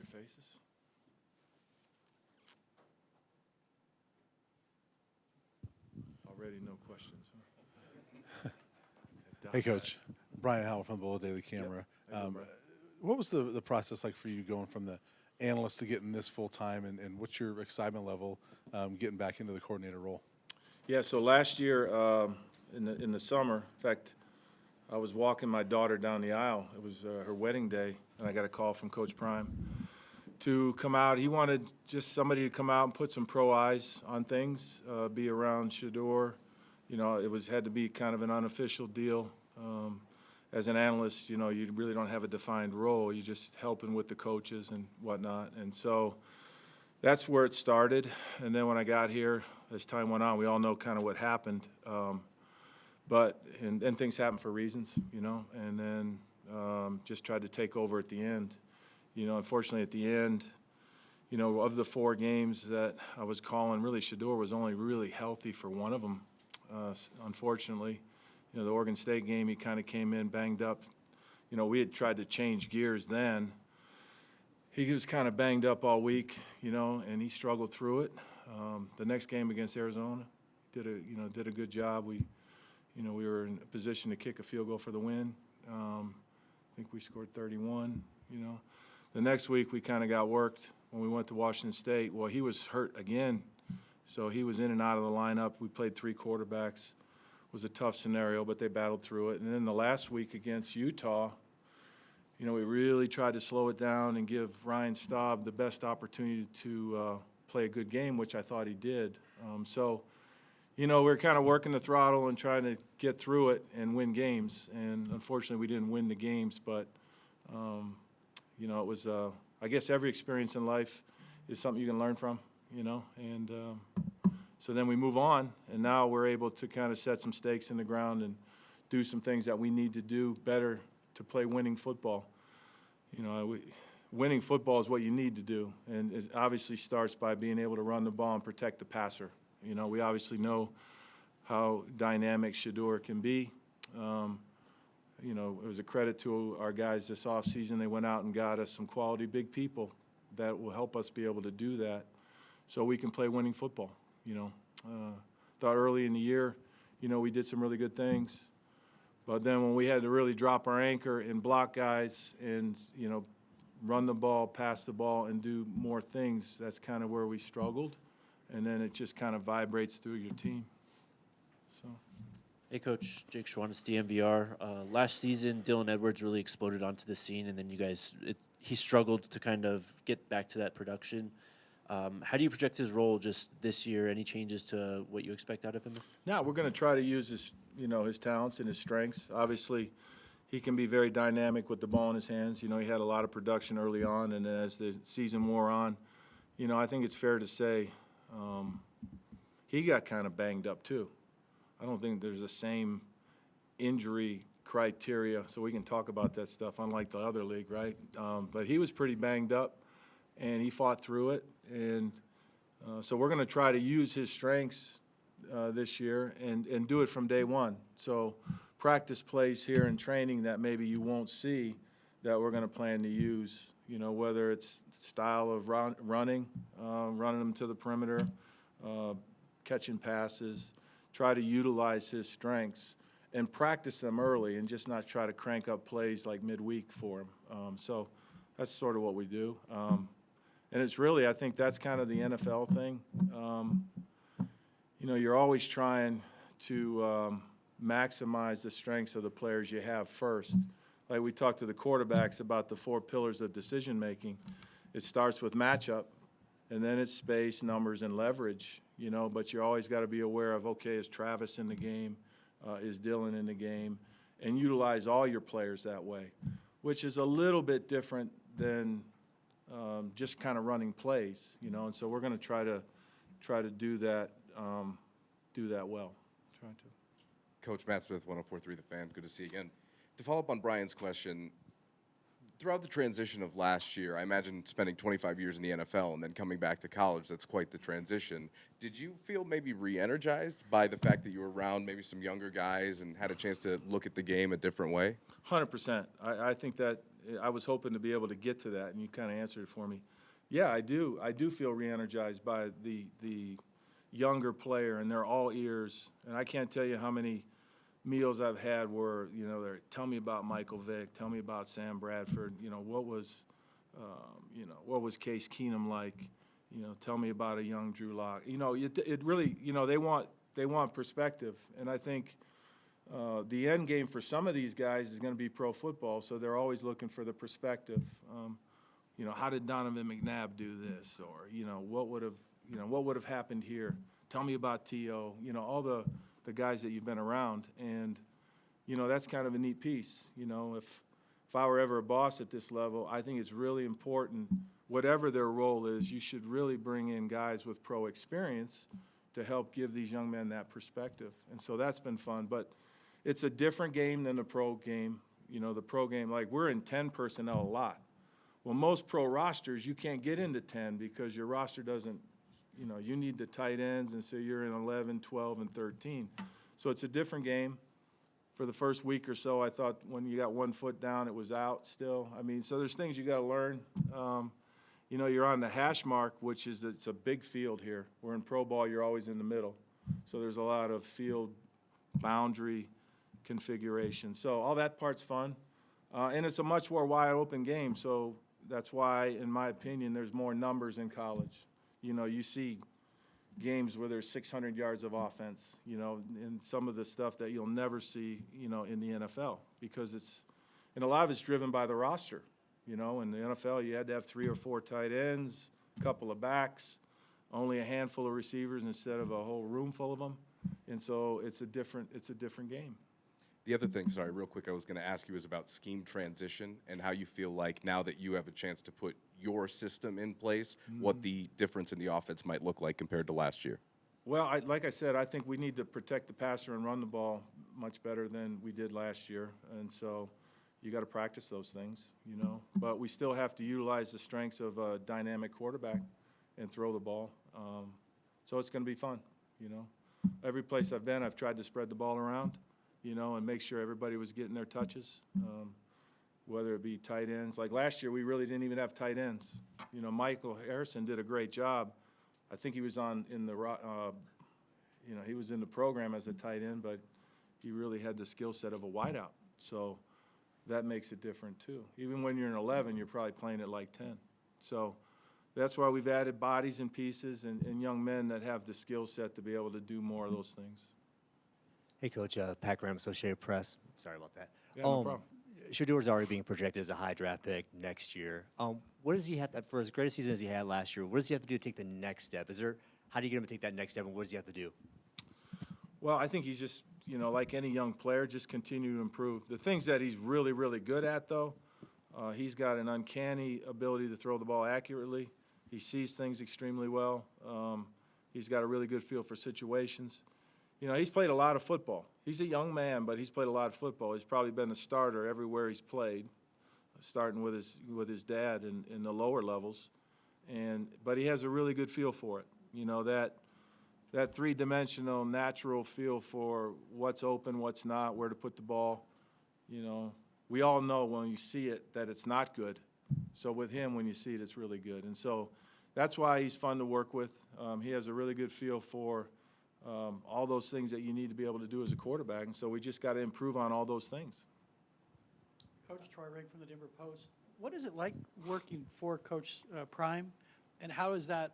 your faces. Already no questions. Huh? Hey, Coach. Brian Howell from the Bull Daily Camera. Yep. Hey, Brian. What was the process like for you going from the analyst to getting this full time, and what's your excitement level getting back into the coordinator role? Yeah, so last year in the summer, in fact, I was walking my daughter down the aisle. It was her wedding day, and I got a call from Coach Prime to come out. He wanted just somebody to come out and put some pro eyes on things, be around Shurmur. You know, had to be kind of an unofficial deal. As an analyst, you know, you really don't have a defined role. You're just helping with the coaches and whatnot. And so that's where it started. And then when I got here, as time went on, we all know kind of what happened. And things happen for reasons, you know, and then just tried to take over at the end. You know, unfortunately at the end, you know, of the 4 games that I was calling, really Shurmur was only really healthy for one of them, unfortunately. You know, the Oregon State game, he kind of came in banged up. You know, we had tried to change gears then. He was kind of banged up all week, you know, and he struggled through it. The next game against Arizona, did a good job. We were in a position to kick a field goal for the win. I think we scored 31, you know. The next week we kind of got worked when we went to Washington State. Well, he was hurt again, so he was in and out of the lineup. We played 3 quarterbacks. It was a tough scenario, but they battled through it. And then the last week against Utah, you know, we really tried to slow it down and give Ryan Staub the best opportunity to play a good game, which I thought he did. So, you know, we're kind of working the throttle and trying to get through it and win games. And unfortunately, we didn't win the games. But, you know, it was, I guess every experience in life is something you can learn from, you know. And so then we move on, and now we're able to kind of set some stakes in the ground and do some things that we need to do better to play winning football. You know, winning football is what you need to do, and it obviously starts by being able to run the ball and protect the passer. You know, we obviously know how dynamic Shurmur can be. You know, it was a credit to our guys this offseason. They went out and got us some quality big people that will help us be able to do that so we can play winning football. You know, thought early in the year, you know, we did some really good things. But then when we had to really drop our anchor and block guys and, you know, run the ball, pass the ball, and do more things, that's kind of where we struggled. And then it just kind of vibrates through your team. So. Hey, Coach. Jake Schwanitz, DMVR. Last season, Dylan Edwards really exploded onto the scene, and then he struggled to kind of get back to that production. How do you project his role just this year? Any changes to what you expect out of him? Yeah, we're going to try to use his talents and his strengths. Obviously, he can be very dynamic with the ball in his hands. You know, he had a lot of production early on, and then as the season wore on, you know, I think it's fair to say he got kind of banged up too. I don't think there's the same injury criteria, so we can talk about that stuff, unlike the other league, right? But he was pretty banged up, and he fought through it. And so we're going to try to use his strengths this year and do it from day one. So practice plays here in training that maybe you won't see that we're going to plan to use, you know, whether it's style of running them to the perimeter, catching passes, try to utilize his strengths and practice them early and just not try to crank up plays like midweek for him. So that's sort of what we do. And it's really, I think that's kind of the NFL thing. You know, you're always trying to maximize the strengths of the players you have first. Like we talked to the quarterbacks about the 4 pillars of decision-making. It starts with matchup, and then it's space, numbers, and leverage, you know, but you always got to be aware of, okay, is Travis in the game? Is Dylan in the game? And utilize all your players that way, which is a little bit different than just kind of running plays, you know. And so we're going to try to do that well. Try to. Coach Matt Smith, 104.3 The Fan. Good to see you again. To follow up on Brian's question, throughout the transition of last year, I imagine spending 25 years in the NFL and then coming back to college, that's quite the transition. Did you feel maybe re-energized by the fact that you were around maybe some younger guys and had a chance to look at the game a different way? 100%. I think that I was hoping to be able to get to that, and you kind of answered it for me. Yeah, I do. I do feel re-energized by the younger player, and they're all ears. And I can't tell you how many meals I've had where, they're, tell me about Michael Vick, tell me about Sam Bradford, what was Case Keenum like, tell me about a young Drew Lock. It really, they want perspective. And I think the end game for some of these guys is going to be pro football, so they're always looking for the perspective. How did Donovan McNabb do this? Or, what would have happened here? Tell me about T.O., all the guys that you've been around. And, that's kind of a neat piece. If I were ever a boss at this level, I think it's really important, whatever their role is, you should really bring in guys with pro experience to help give these young men that perspective. And so that's been fun. But it's a different game than the pro game. The pro game, like we're in 10 personnel a lot. Well, most pro rosters, you can't get into 10 because your roster doesn't, you need the tight ends, and so you're in 11, 12, and 13. So it's a different game. For the first week or so, I thought when you got 1 foot down, it was out still. So there's things you got to learn. You're on the hash mark, which is it's a big field here. Where in pro ball, you're always in the middle. So there's a lot of field boundary configuration. So all that part's fun. And it's a much more wide open game. So that's why, in my opinion, there's more numbers in college. You see games where there's 600 yards of offense, and some of the stuff that you'll never see, in the NFL because and a lot of it's driven by the roster. In the NFL, you had to have 3 or 4 tight ends, a couple of backs, only a handful of receivers instead of a whole room full of them. And so it's a different game. The other thing, sorry, real quick, I was going to ask you is about scheme transition and how you feel like now that you have a chance to put your system in place, what the difference in the offense might look like compared to last year. Well, like I said, I think we need to protect the passer and run the ball much better than we did last year. And so you got to practice those things, But we still have to utilize the strengths of a dynamic quarterback and throw the ball. So it's going to be fun, Every place I've been, I've tried to spread the ball around, and make sure everybody was getting their touches, whether it be tight ends. Like last year, we really didn't even have tight ends. Michael Harrison did a great job. I think he was in the program as a tight end, but he really had the skill set of a wideout. So that makes it different too. Even when you're in 11, you're probably playing it like 10. So that's why we've added bodies and pieces and young men that have the skill set to be able to do more of those things. Hey, Coach, Pat Graham, Associated Press. Sorry about that. Yeah, no problem. Shurmur's already being projected as a high draft pick next year. What does he have to, for as great a season as he had last year, what does he have to do to take the next step? How do you get him to take that next step, and what does he have to do? Well, I think he's just, like any young player, just continue to improve. The things that he's really, really good at, though, he's got an uncanny ability to throw the ball accurately. He sees things extremely well. He's got a really good feel for situations. He's played a lot of football. He's a young man, but he's played a lot of football. He's probably been a starter everywhere he's played, starting with his dad in the lower levels. But he has a really good feel for it. That three-dimensional, natural feel for what's open, what's not, where to put the ball. We all know when you see it that it's not good. So with him, when you see it, it's really good. And so that's why he's fun to work with. He has a really good feel for all those things that you need to be able to do as a quarterback. And so we just got to improve on all those things. Coach Troy Rigg from the Denver Post. What is it like working for Coach Prime, and how is that,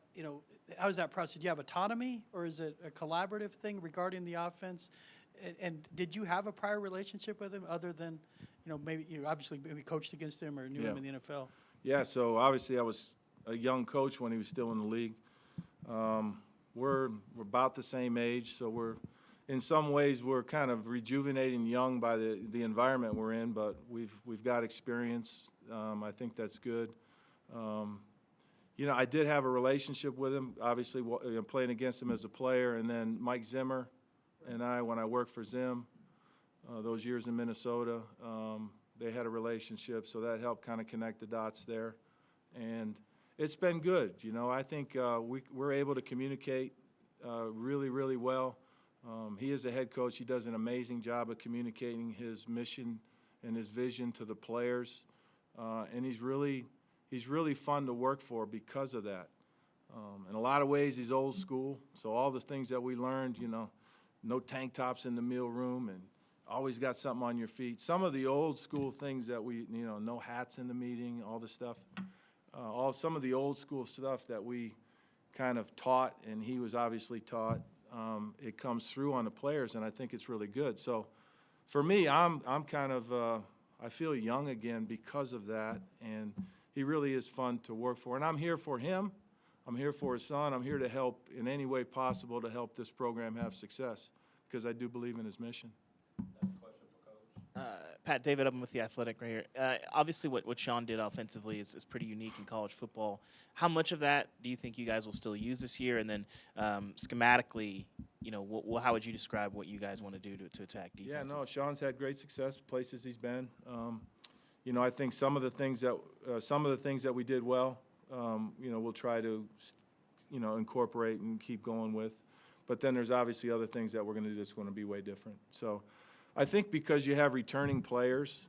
how is that process? Do you have autonomy, or is it a collaborative thing regarding the offense? And did you have a prior relationship with him other than, maybe you obviously maybe coached against him or knew him in the NFL? Yeah, so obviously I was a young coach when he was still in the league. We're about the same age, so in some ways we're kind of rejuvenating young by the environment we're in, but we've got experience. I think that's good. I did have a relationship with him, obviously playing against him as a player, and then Mike Zimmer and I, when I worked for Zim, those years in Minnesota, they had a relationship, so that helped kind of connect the dots there. And it's been good. I think we're able to communicate really, really well. He is a head coach. He does an amazing job of communicating his mission and his vision to the players. and he's really fun to work for because of that. In a lot of ways, he's old school, so all the things that we learned, you know, no tank tops in the meal room and always got something on your feet. Some of the old school things that we, you know, no hats in the meeting, all the stuff, some of the old school stuff that we kind of taught, and he was obviously taught, it comes through on the players, and I think it's really good. So for me, I'm kind of, I feel young again because of that, and he really is fun to work for. And I'm here for him. I'm here for his son. I'm here to help in any way possible to help this program have success because I do believe in his mission. Pat, David, I'm with The Athletic right here. Obviously, what Sean did offensively is pretty unique in college football. How much of that do you think you guys will still use this year? And then schematically, you know, how would you describe what you guys want to do to attack defense? Yeah, no, Sean's had great success places he's been. You know, I think some of the things that we did well, you know, we'll try to, you know, incorporate and keep going with. But then there's obviously other things that we're going to do that's going to be way different. So I think because you have returning players,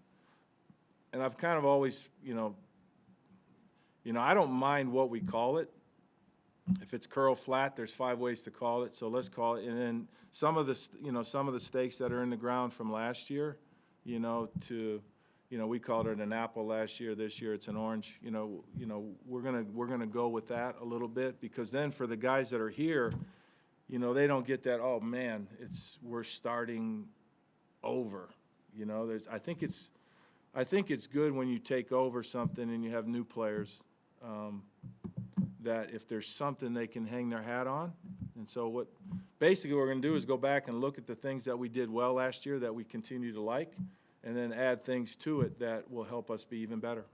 and I've kind of always, you know, I don't mind what we call it. If it's curl flat, there's 5 ways to call it, so let's call it. And then some of the stakes that are in the ground from last year, you know, we called it an apple last year. This year it's an orange. You know, we're gonna go with that a little bit because then for the guys that are here, you know, they don't get that. Oh man, we're starting over. You know, I think it's good when you take over something and you have new players. That if there's something they can hang their hat on. And so what we're going to do is go back and look at the things that we did well last year that we continue to like, and then add things to it that will help us be even better.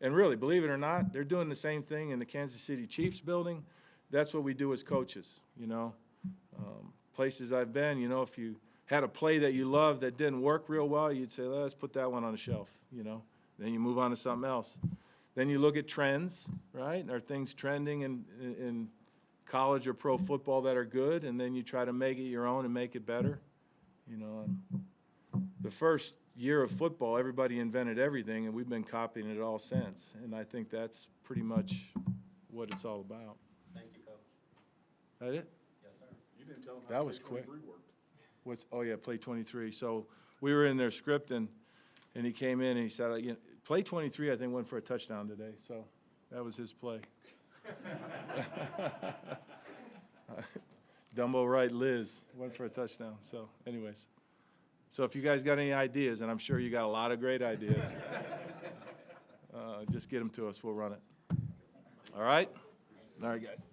And really, believe it or not, they're doing the same thing in the Kansas City Chiefs building. That's what we do as coaches, you know. Places I've been, you know, if you had a play that you loved that didn't work real well, you'd say, let's put that one on the shelf, you know. Then you move on to something else. Then you look at trends, right? Are things trending in college or pro football that are good? And then you try to make it your own and make it better. You know, the first year of football, everybody invented everything, and we've been copying it all since. And I think that's pretty much what it's all about. Thank you, Coach. That it? Yes, sir. You didn't tell them That how was Play quick. 23 worked. Oh, yeah, play 23. So we were in their script, and he came in and he said, you know, play 23, I think, went for a touchdown today. So that was his play. Dumbo Wright Liz went for a touchdown. So anyways. So if you guys got any ideas, and I'm sure you got a lot of great ideas, just get them to us. We'll run it. All right? All right, guys.